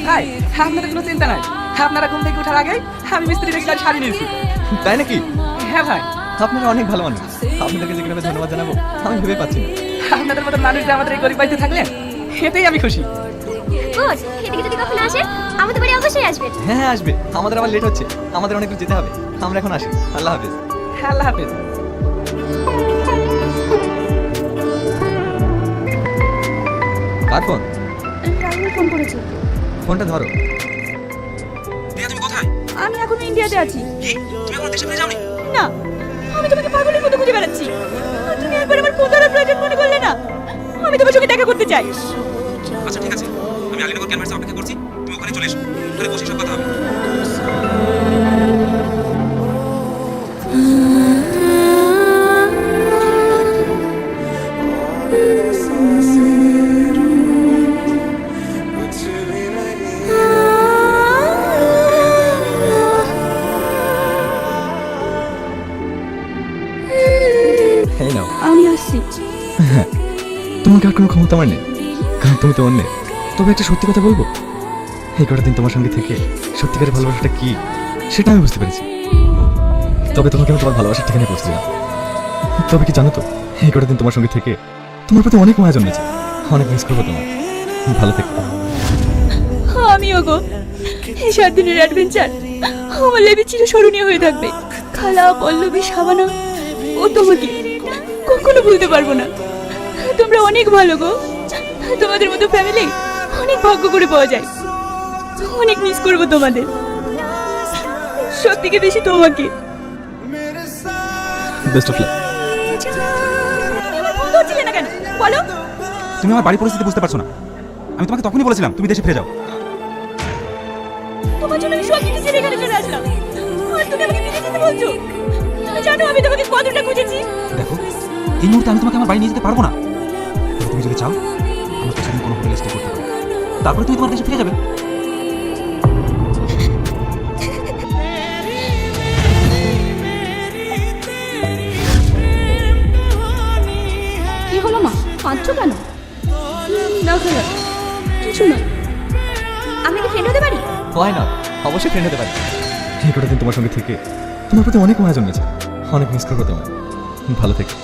ভাই আপনাদের কোনো চিন্তা নাই, আপনারা ঘুম থেকে ওঠার আগেই আমি মিস্ত্রি রেখে গাড়ি সারিয়ে নিয়েছি। তাই নাকি? হ্যাঁ ভাই, আপনারা অনেক ভালো মানুষ। আপনাদেরকে যে কিভাবে ধন্যবাদ জানাবো আমি ভেবে পাচ্ছি না। আপনাদের মতো মানুষ যে আমাদের এই গরিব বাড়িতে থাকলেন এতেই আমি খুশি। বস, এদিকে যদি কখনো আসে আমাদের বাড়ি অবশ্যই আসবেন। হ্যাঁ হ্যাঁ আসবে, আমাদের আবার লেট হচ্ছে, আমাদের অনেক দূর যেতে হবে। আমরা এখন আসি, আল্লাহ হাফেজ। আল্লাহ হাফেজ। কার ফোন? রাহুল ফোন করেছে। ফোনটা ধরো। তুমি কোথায়? আমি এখন ইন্ডিয়াতে আছি। কি তুমি আমার দেশে ফিরে যাওনি? না, আমি তোমাকে পাগলের মতো খুঁজে বেড়াচ্ছি। আর তুমি একবার আমার ফোন ধরার প্রয়োজন মনে করলে না। আমি তোমার সঙ্গে দেখা করতে চাই। আচ্ছা ঠিক আছে, আমি আলীনগর ক্যানভাসে অপেক্ষা করছি, তুমি ওখানে চলে এসো, ওখানে বসে সব কথা হবে। এই নাও। আমি আসছি। তোমার কার কোনো ক্ষমতা আমার নেই, কারণ তুমি তো অন্যের। তবে একটা সত্যি কথা বলবো, এই কটা দিন তোমার সঙ্গে থেকে সত্যিকারের ভালোবাসাটা কি সেটা আমি বুঝতে পেরেছি। তবে তোমাকে আমি তোমার ভালোবাসার ঠিকানায় পৌঁছে দিলাম। তবে কি জানো তো, এই কটা দিন তোমার সঙ্গে থেকে তোমার প্রতি অনেক মায়া জন্মেছে, অনেক মিস করবো তোমার। ভালো থেকো। আমিও গো, এই 7 দিনের অ্যাডভেঞ্চার আমার লাইফে চিরস্মরণীয় হয়ে থাকবে। খালা, পল্লবী, শাবানা ও তোমাকে কখনো ভুলতে পারবো না। তোমরা অনেক ভালো গো, তোমাদের মতো ফ্যামিলি অনেক ভাগ্য করে পাওয়া যায়। অনেক মিস করবো তোমাদের, সত্যিকে বেশি তোমাকে। Best of luck. তুমি আমার ফোন ধরছিলে না কেন বলো? তুমি আমার বাড়ির পরিস্থিতি বুঝতে পারছো না। আমি তোমাকে তখনই বলেছিলাম তুমি দেশে ফিরে যাও। তোমার জন্য আমি সব কিছু ছেড়ে এখানে চলে আসলাম, আর তুমি আমাকে ফিরে যেতে বলছো? তুমি জানো আমি তোমাকে কতটা খুঁজেছি। দেখো, এই মুহূর্তে আমি তোমাকে আমার বাড়ি নিয়ে যেতে পারবো না। তবে তুমি যদি চাও আমার পেছনে কোনো হোটেলে স্টে করতে পারো, তারপরে তুমি তোমার দেশে ফিরে যাবে। কি হলো মা, কাঁদছো কেন? না খালা, কিছু না। আমি কি ফ্রেন্ড হতে পারি? হয় না, অবশ্যই ফ্রেন্ড হতে পারি। এই কটা দিন তোমার সঙ্গে থেকে তোমার প্রতি অনেক মায়া জন্মেছে, অনেক মিস করবো তোমার। ভালো থেকো।